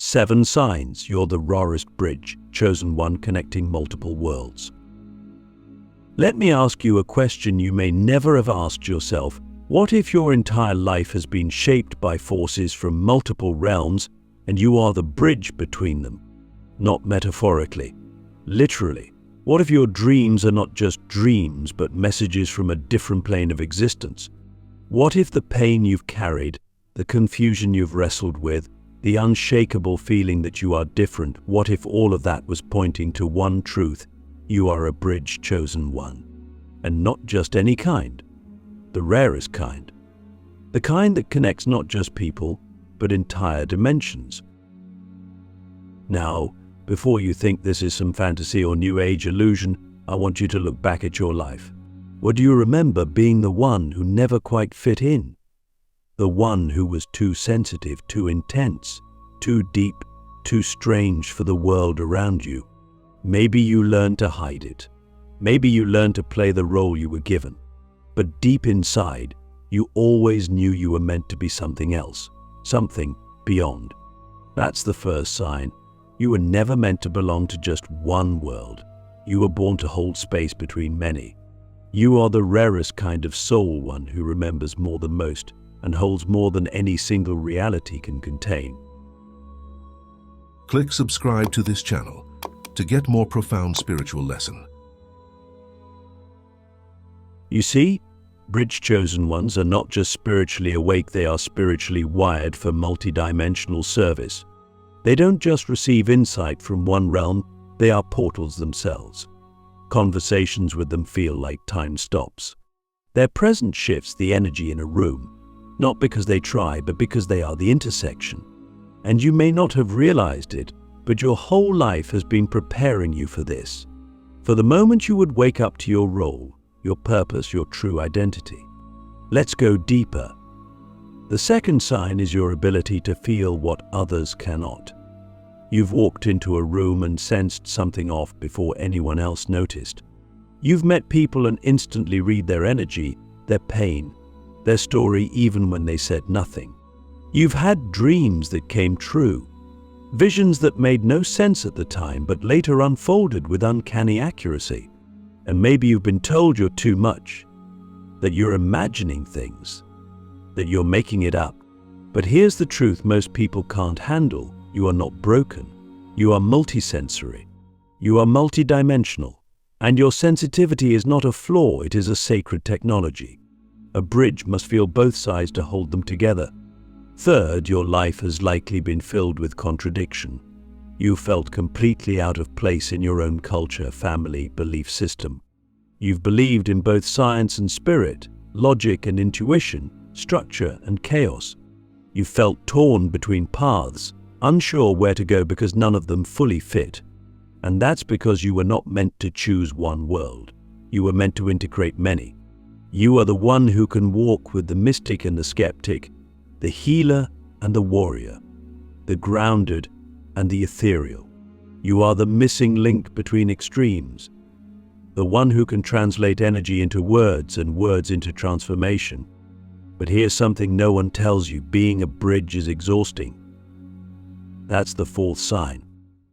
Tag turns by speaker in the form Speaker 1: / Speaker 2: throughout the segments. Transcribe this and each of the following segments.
Speaker 1: 7 signs you're the rarest bridge, chosen one connecting multiple worlds. Let me ask you a question you may never have asked yourself. What if your entire life has been shaped by forces from multiple realms and you are the bridge between them? Not metaphorically, literally. What if your dreams are not just dreams but messages from a different plane of existence? What if the pain you've carried, the confusion you've wrestled with, the unshakable feeling that you are different, what if all of that was pointing to one truth? You are a bridge chosen one. And not just any kind, the rarest kind. The kind that connects not just people, but entire dimensions. Now, before you think this is some fantasy or new age illusion, I want you to look back at your life. What do you remember being the one who never quite fit in? The one who was too sensitive, too intense, too deep, too strange for the world around you. Maybe you learned to hide it. Maybe you learned to play the role you were given. But deep inside, you always knew you were meant to be something else, something beyond. That's the first sign. You were never meant to belong to just one world. You were born to hold space between many. You are the rarest kind of soul, one who remembers more than most and holds more than any single reality can contain.
Speaker 2: Click subscribe to this channel to get more profound spiritual lesson.
Speaker 1: You see, bridge chosen ones are not just spiritually awake, they are spiritually wired for multidimensional service. They don't just receive insight from one realm, they are portals themselves. Conversations with them feel like time stops. Their presence shifts the energy in a room, not because they try, but because they are the intersection. And you may not have realized it, but your whole life has been preparing you for this. For the moment you would wake up to your role, your purpose, your true identity. Let's go deeper. The second sign is your ability to feel what others cannot. You've walked into a room and sensed something off before anyone else noticed. You've met people and instantly read their energy, their pain, their story even when they said nothing. You've had dreams that came true, visions that made no sense at the time but later unfolded with uncanny accuracy. And maybe you've been told you're too much, that you're imagining things, that you're making it up. But here's the truth most people can't handle. You are not broken. You are multisensory. You are multidimensional. And your sensitivity is not a flaw, it is a sacred technology. A bridge must feel both sides to hold them together. Third, your life has likely been filled with contradiction. You felt completely out of place in your own culture, family, belief system. You've believed in both science and spirit, logic and intuition, structure and chaos. You felt torn between paths, unsure where to go because none of them fully fit. And that's because you were not meant to choose one world. You were meant to integrate many. You are the one who can walk with the mystic and the skeptic, the healer and the warrior, the grounded and the ethereal. You are the missing link between extremes, the one who can translate energy into words and words into transformation. But here's something no one tells you: being a bridge is exhausting. That's the fourth sign.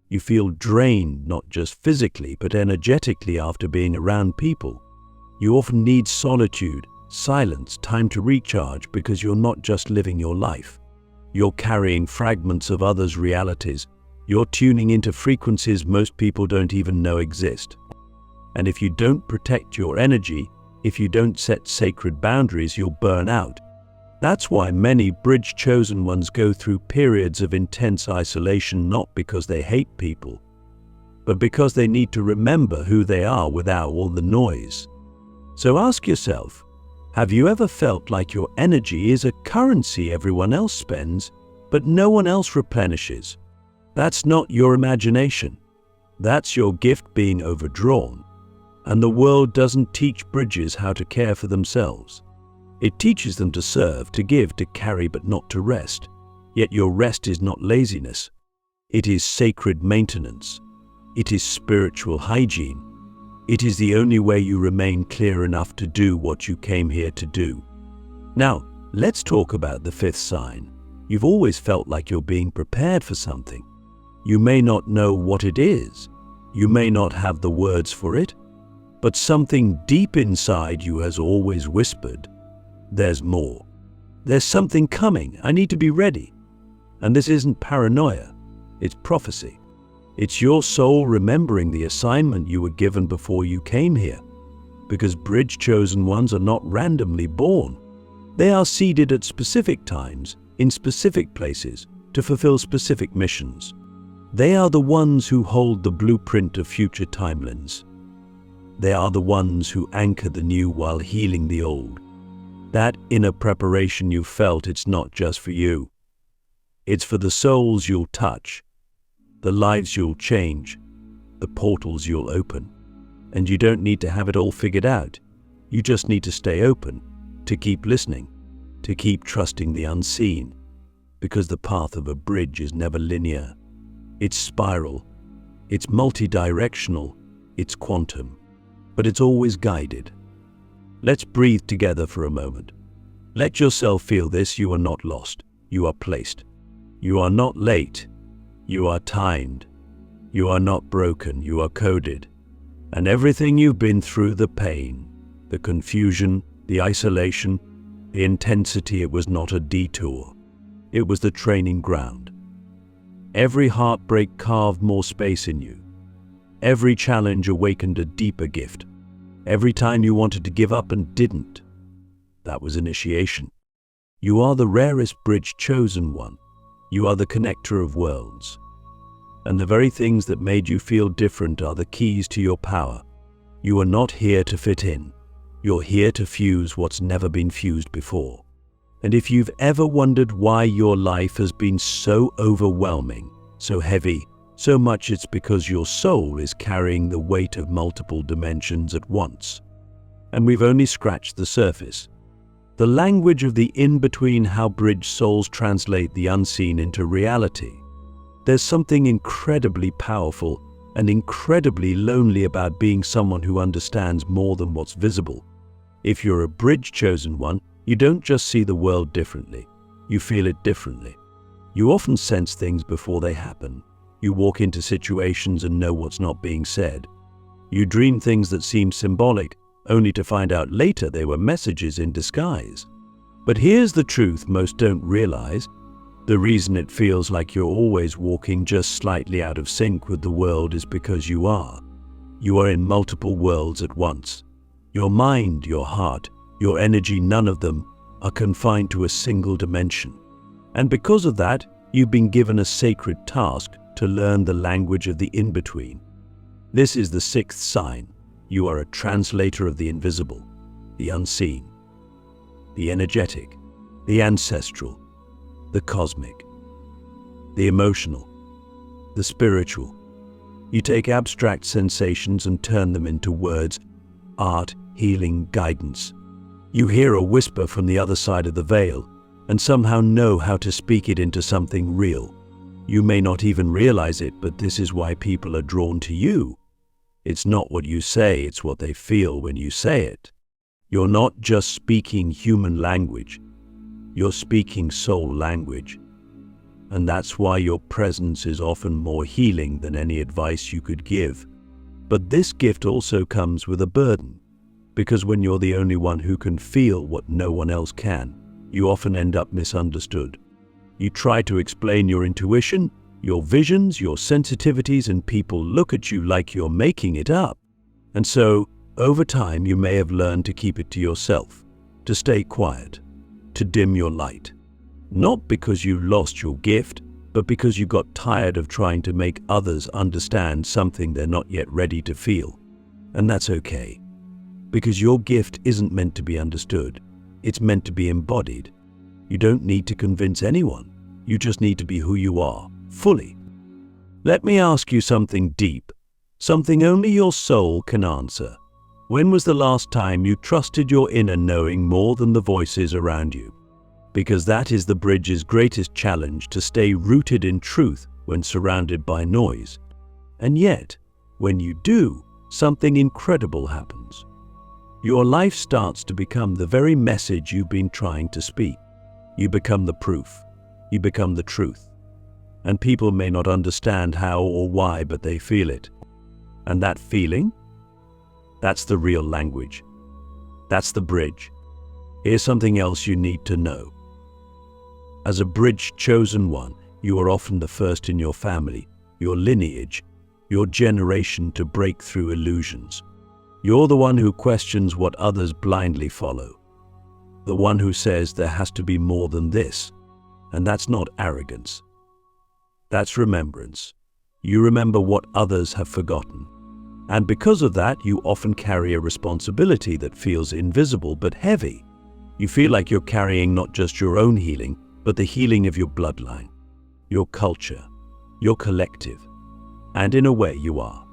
Speaker 1: You feel drained, not just physically, but energetically after being around people. You often need solitude, silence, time to recharge because you're not just living your life. You're carrying fragments of others' realities. You're tuning into frequencies most people don't even know exist. And if you don't protect your energy, if you don't set sacred boundaries, you'll burn out. That's why many bridge chosen ones go through periods of intense isolation, not because they hate people, but because they need to remember who they are without all the noise. So ask yourself, have you ever felt like your energy is a currency everyone else spends, but no one else replenishes? That's not your imagination. That's your gift being overdrawn. And the world doesn't teach bridges how to care for themselves. It teaches them to serve, to give, to carry, but not to rest. Yet your rest is not laziness. It is sacred maintenance. It is spiritual hygiene. It is the only way you remain clear enough to do what you came here to do. Now, let's talk about the fifth sign, You've always felt like you're being prepared for something. You may not know what it is. You may not have the words for it, but something deep inside you has always whispered, "There's more. There's something coming. I need to be ready." And this isn't paranoia. It's prophecy. It's your soul remembering the assignment you were given before you came here. Because bridge chosen ones are not randomly born. They are seeded at specific times, in specific places, to fulfill specific missions. They are the ones who hold the blueprint of future timelines. They are the ones who anchor the new while healing the old. That inner preparation you felt, it's not just for you. It's for the souls you'll touch, the lives you'll change, the portals you'll open. And you don't need to have it all figured out. You just need to stay open, to keep listening, to keep trusting the unseen. Because the path of a bridge is never linear. It's spiral, it's multi-directional, it's quantum, but it's always guided. Let's breathe together for a moment. Let yourself feel this. You are not lost. You are placed. You are not late. You are timed. You are not broken. You are coded. And everything you've been through, the pain, the confusion, the isolation, the intensity, it was not a detour. It was the training ground. Every heartbreak carved more space in you. Every challenge awakened a deeper gift. Every time you wanted to give up and didn't, that was initiation. You are the rarest bridge chosen one. You are the connector of worlds. And the very things that made you feel different are the keys to your power. You are not here to fit in. You're here to fuse what's never been fused before. And if you've ever wondered why your life has been so overwhelming, so heavy, so much, it's because your soul is carrying the weight of multiple dimensions at once. And we've only scratched the surface. The language of the in-between, how bridge souls translate the unseen into reality. There's something incredibly powerful and incredibly lonely about being someone who understands more than what's visible. If you're a bridge chosen one, you don't just see the world differently, you feel it differently. You often sense things before they happen. You walk into situations and know what's not being said. You dream things that seem symbolic, only to find out later they were messages in disguise. But here's the truth most don't realize. The reason it feels like you're always walking just slightly out of sync with the world is because you are. You are in multiple worlds at once. Your mind, your heart, your energy, none of them are confined to a single dimension. And because of that, you've been given a sacred task to learn the language of the in-between. This is the sixth sign. You are a translator of the invisible, the unseen, the energetic, the ancestral, the cosmic, the emotional, the spiritual. You take abstract sensations and turn them into words, art, healing, guidance. You hear a whisper from the other side of the veil and somehow know how to speak it into something real. You may not even realize it, but this is why people are drawn to you. It's not what you say, it's what they feel when you say it. You're not just speaking human language, you're speaking soul language. And that's why your presence is often more healing than any advice you could give. But this gift also comes with a burden, because when you're the only one who can feel what no one else can, you often end up misunderstood. You try to explain your intuition, your visions, your sensitivities, and people look at you like you're making it up. And so, over time, you may have learned to keep it to yourself, to stay quiet, to dim your light. Not because you lost your gift, but because you got tired of trying to make others understand something they're not yet ready to feel. And that's okay, because your gift isn't meant to be understood, it's meant to be embodied. You don't need to convince anyone, you just need to be who you are, fully. Let me ask you something deep, something only your soul can answer. When was the last time you trusted your inner knowing more than the voices around you? Because that is the bridge's greatest challenge, to stay rooted in truth when surrounded by noise. And yet, when you do, something incredible happens. Your life starts to become the very message you've been trying to speak. You become the proof. you become the truth. And people may not understand how or why, but they feel it. And that feeling? That's the real language. That's the bridge. Here's something else you need to know. As a bridge chosen one, you are often the first in your family, your lineage, your generation to break through illusions. You're the one who questions what others blindly follow. The one who says there has to be more than this. And that's not arrogance. That's remembrance. You remember what others have forgotten. And because of that, you often carry a responsibility that feels invisible but heavy. You feel like you're carrying not just your own healing, but the healing of your bloodline, your culture, your collective. And in a way you are.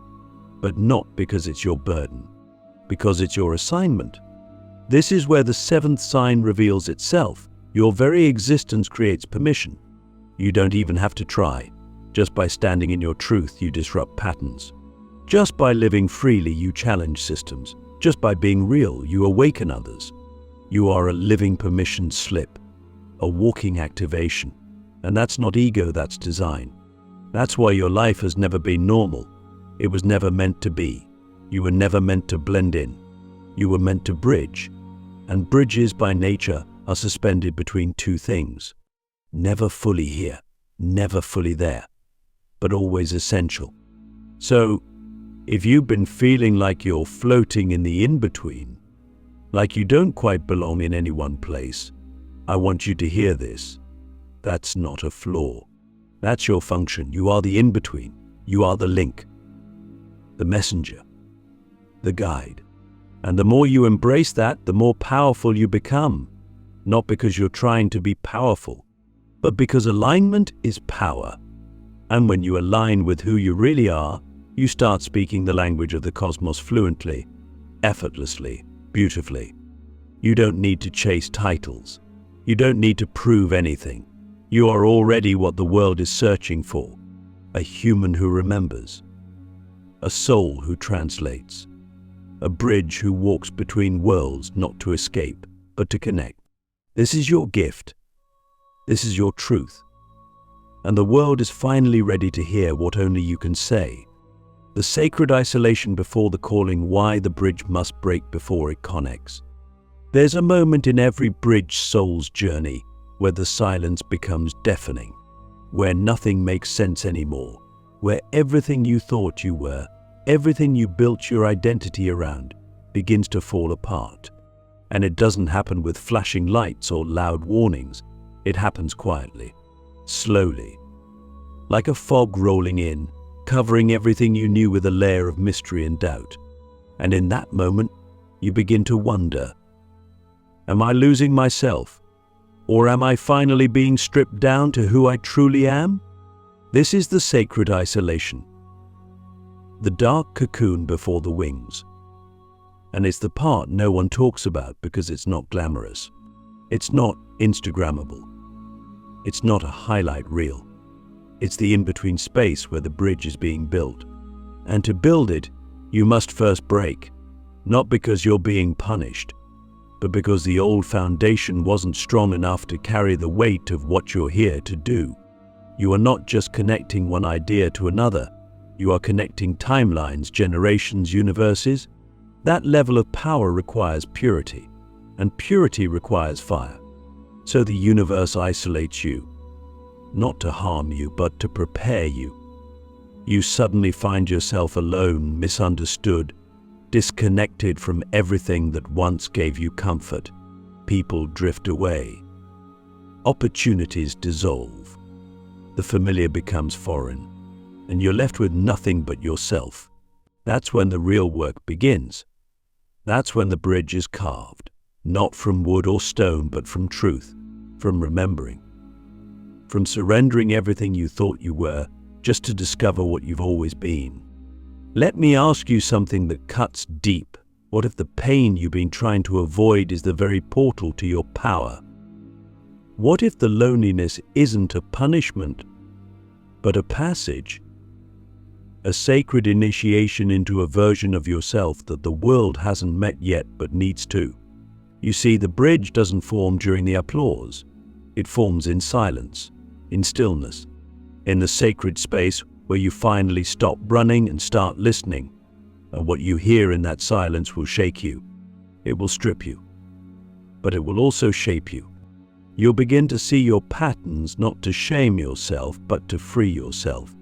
Speaker 1: But not because it's your burden, because it's your assignment. This is where the seventh sign reveals itself. Your very existence creates permission. You don't even have to try. Just by standing in your truth, you disrupt patterns. Just by living freely, you challenge systems. Just by being real, you awaken others. You are a living permission slip, a walking activation. And that's not ego, that's design. That's why your life has never been normal. It was never meant to be. You were never meant to blend in. You were meant to bridge. And bridges by nature are suspended between two things. Never fully here, never fully there, but always essential. So, if you've been feeling like you're floating in the in-between, like you don't quite belong in any one place, I want you to hear this. That's not a flaw. That's your function. You are the in-between. You are the link, the messenger, the guide. And the more you embrace that, the more powerful you become. Not because you're trying to be powerful, but because alignment is power. And when you align with who you really are, you start speaking the language of the cosmos fluently, effortlessly, beautifully. You don't need to chase titles. You don't need to prove anything. You are already what the world is searching for. A human who remembers. A soul who translates. A bridge who walks between worlds, not to escape, but to connect. This is your gift. This is your truth. And the world is finally ready to hear what only you can say. The sacred isolation before the calling, why the bridge must break before it connects. There's a moment in every bridge soul's journey where the silence becomes deafening, where nothing makes sense anymore, where everything you thought you were, everything you built your identity around, begins to fall apart. And it doesn't happen with flashing lights or loud warnings. It happens quietly, slowly, like a fog rolling in, covering everything you knew with a layer of mystery and doubt. And in that moment, you begin to wonder, am I losing myself? Or am I finally being stripped down to who I truly am? This is the sacred isolation. The dark cocoon before the wings. And it's the part no one talks about because it's not glamorous. It's not Instagrammable. It's not a highlight reel. It's the in-between space where the bridge is being built. And to build it, you must first break. Not because you're being punished, but because the old foundation wasn't strong enough to carry the weight of what you're here to do. You are not just connecting one idea to another. You are connecting timelines, generations, universes. That level of power requires purity, and purity requires fire. So the universe isolates you, not to harm you, but to prepare you. You suddenly find yourself alone, misunderstood, disconnected from everything that once gave you comfort. People drift away. Opportunities dissolve. The familiar becomes foreign, and you're left with nothing but yourself. That's when the real work begins. That's when the bridge is carved, not from wood or stone, but from truth, from remembering, from surrendering everything you thought you were, just to discover what you've always been. Let me ask you something that cuts deep. What if the pain you've been trying to avoid is the very portal to your power? What if the loneliness isn't a punishment, but a passage? A sacred initiation into a version of yourself that the world hasn't met yet but needs to. You see, the bridge doesn't form during the applause. It forms in silence, in stillness, in the sacred space where you finally stop running and start listening. And what you hear in that silence will shake you. It will strip you. But it will also shape you. You'll begin to see your patterns, not to shame yourself, but to free yourself.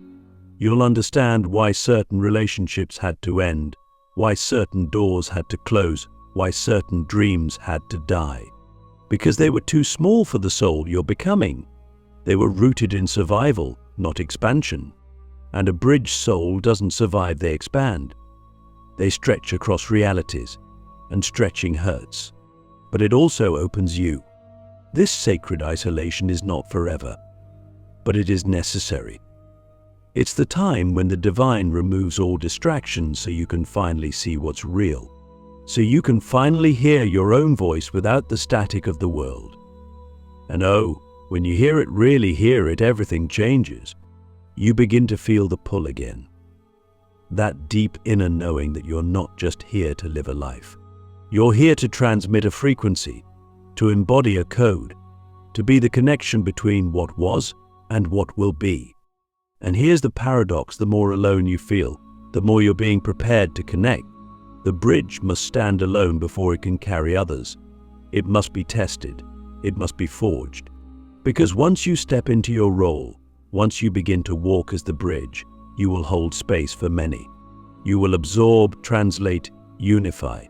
Speaker 1: You'll understand why certain relationships had to end, why certain doors had to close, why certain dreams had to die. Because they were too small for the soul you're becoming. They were rooted in survival, not expansion. And a bridge soul doesn't survive, they expand. They stretch across realities, and stretching hurts. But it also opens you. This sacred isolation is not forever, but it is necessary. It's the time when the divine removes all distractions so you can finally see what's real. So you can finally hear your own voice without the static of the world. And oh, when you really hear it, everything changes. You begin to feel the pull again. That deep inner knowing that you're not just here to live a life. You're here to transmit a frequency, to embody a code, to be the connection between what was and what will be. And here's the paradox: the more alone you feel, the more you're being prepared to connect. The bridge must stand alone before it can carry others. It must be tested. It must be forged. Because once you step into your role, once you begin to walk as the bridge, you will hold space for many. You will absorb, translate, unify.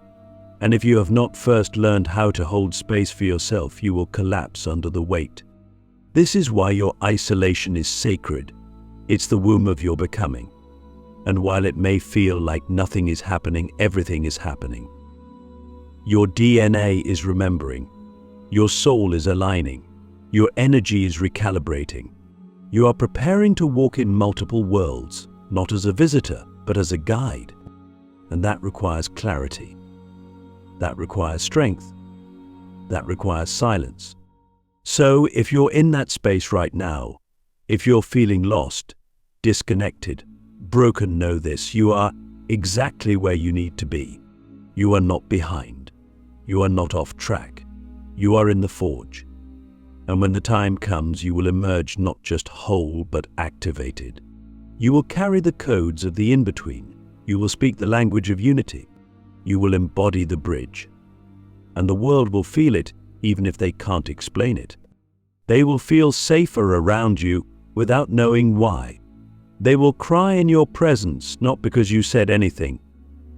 Speaker 1: And if you have not first learned how to hold space for yourself, you will collapse under the weight. This is why your isolation is sacred. It's the womb of your becoming. And while it may feel like nothing is happening, everything is happening. Your DNA is remembering. Your soul is aligning. Your energy is recalibrating. You are preparing to walk in multiple worlds, not as a visitor, but as a guide. And that requires clarity. That requires strength. That requires silence. So if you're in that space right now, if you're feeling lost, disconnected, broken, know this: you are exactly where you need to be. You are not behind. You are not off track. You are in the forge. And when the time comes, you will emerge not just whole, but activated. You will carry the codes of the in-between. You will speak the language of unity. You will embody the bridge. And the world will feel it, even if they can't explain it. They will feel safer around you without knowing why. They will cry in your presence, not because you said anything,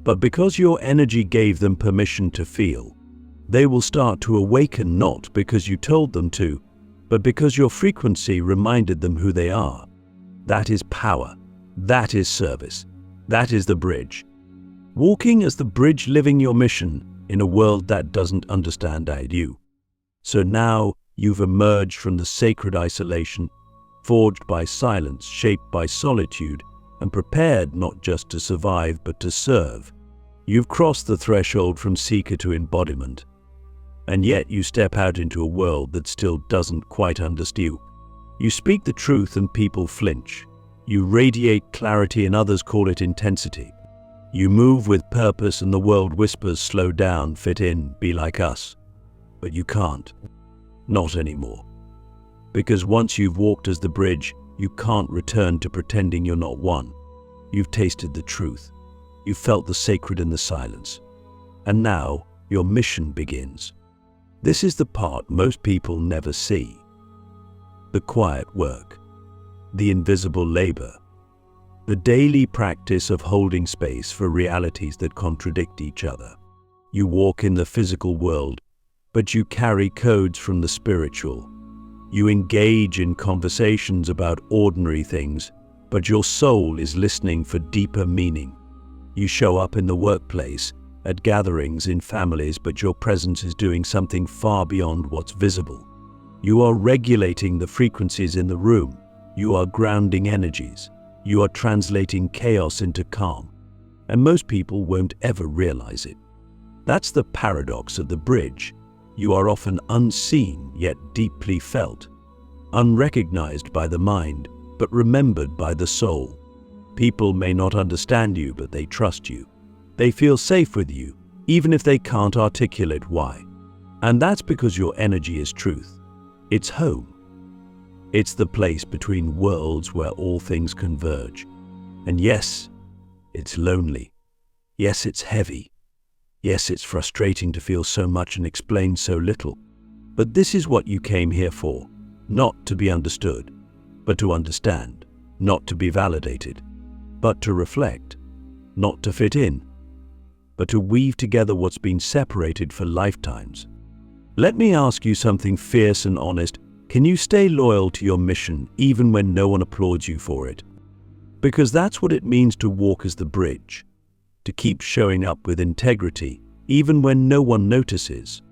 Speaker 1: but because your energy gave them permission to feel. They will start to awaken not because you told them to, but because your frequency reminded them who they are. That is power. That is service. That is the bridge. Walking as the bridge, living your mission in a world that doesn't understand you. So now you've emerged from the sacred isolation, forged by silence, shaped by solitude, and prepared not just to survive but to serve. You've crossed the threshold from seeker to embodiment. And yet you step out into a world that still doesn't quite understand you. You speak the truth and people flinch. You radiate clarity and others call it intensity. You move with purpose and the world whispers, slow down, fit in, be like us. But you can't. Not anymore. Because once you've walked as the bridge, you can't return to pretending you're not one. You've tasted the truth. You've felt the sacred in the silence. And now your mission begins. This is the part most people never see. The quiet work, the invisible labor, the daily practice of holding space for realities that contradict each other. You walk in the physical world, but you carry codes from the spiritual. You engage in conversations about ordinary things, but your soul is listening for deeper meaning. You show up in the workplace, at gatherings, in families, but your presence is doing something far beyond what's visible. You are regulating the frequencies in the room. You are grounding energies. You are translating chaos into calm. And most people won't ever realize it. That's the paradox of the bridge. You are often unseen, yet deeply felt. Unrecognized by the mind, but remembered by the soul. People may not understand you, but they trust you. They feel safe with you, even if they can't articulate why. And that's because your energy is truth. It's home. It's the place between worlds where all things converge. And yes, it's lonely. Yes, it's heavy. Yes, it's frustrating to feel so much and explain so little. But this is what you came here for. Not to be understood, but to understand. Not to be validated, but to reflect. Not to fit in, but to weave together what's been separated for lifetimes. Let me ask you something fierce and honest. Can you stay loyal to your mission even when no one applauds you for it? Because that's what it means to walk as the bridge. To keep showing up with integrity even when no one notices.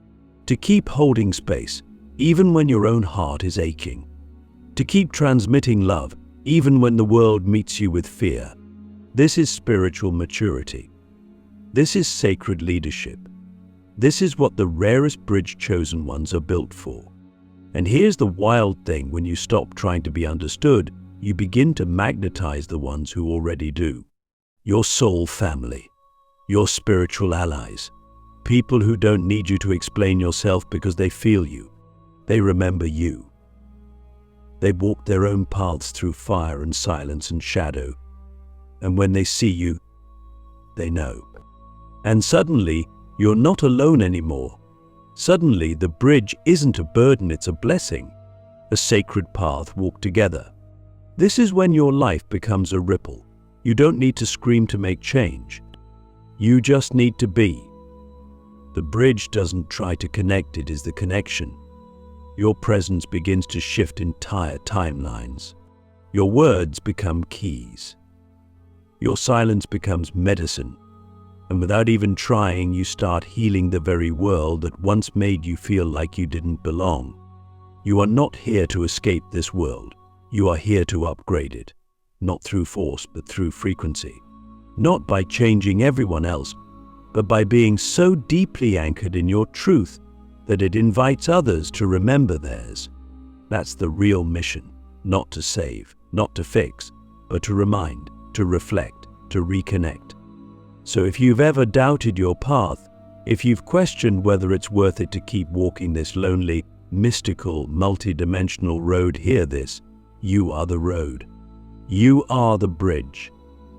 Speaker 1: To keep holding space even when your own heart is aching. To keep transmitting love even when the world meets you with fear. This is spiritual maturity. This is sacred leadership. This is what the rarest bridge chosen ones are built for. And here's the wild thing: when you stop trying to be understood, you begin to magnetize the ones who already do. Your soul family, your spiritual allies, people who don't need you to explain yourself because they feel you. They remember you. They walked their own paths through fire and silence and shadow. And when they see you, they know. And suddenly, you're not alone anymore. Suddenly, the bridge isn't a burden, it's a blessing. A sacred path walked together. This is when your life becomes a ripple. You don't need to scream to make change. You just need to be. The bridge doesn't try to connect, it is the connection. Your presence begins to shift entire timelines. Your words become keys. Your silence becomes medicine. And without even trying, you start healing the very world that once made you feel like you didn't belong. You are not here to escape this world. You are here to upgrade it. Not through force, but through frequency. Not by changing everyone else, but by being so deeply anchored in your truth that it invites others to remember theirs. That's the real mission. Not to save, not to fix, but to remind, to reflect, to reconnect. So if you've ever doubted your path, if you've questioned whether it's worth it to keep walking this lonely, mystical, multi-dimensional road, hear this: you are the road. You are the bridge.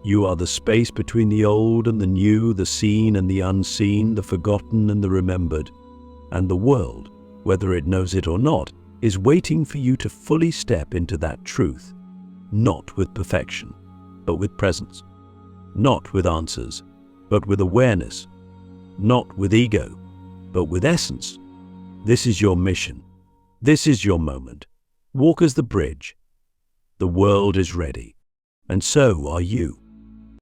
Speaker 1: You are the space between the old and the new, the seen and the unseen, the forgotten and the remembered. And the world, whether it knows it or not, is waiting for you to fully step into that truth. Not with perfection, but with presence. Not with answers, but with awareness. Not with ego, but with essence. This is your mission. This is your moment. Walk as the bridge. The world is ready, and so are you.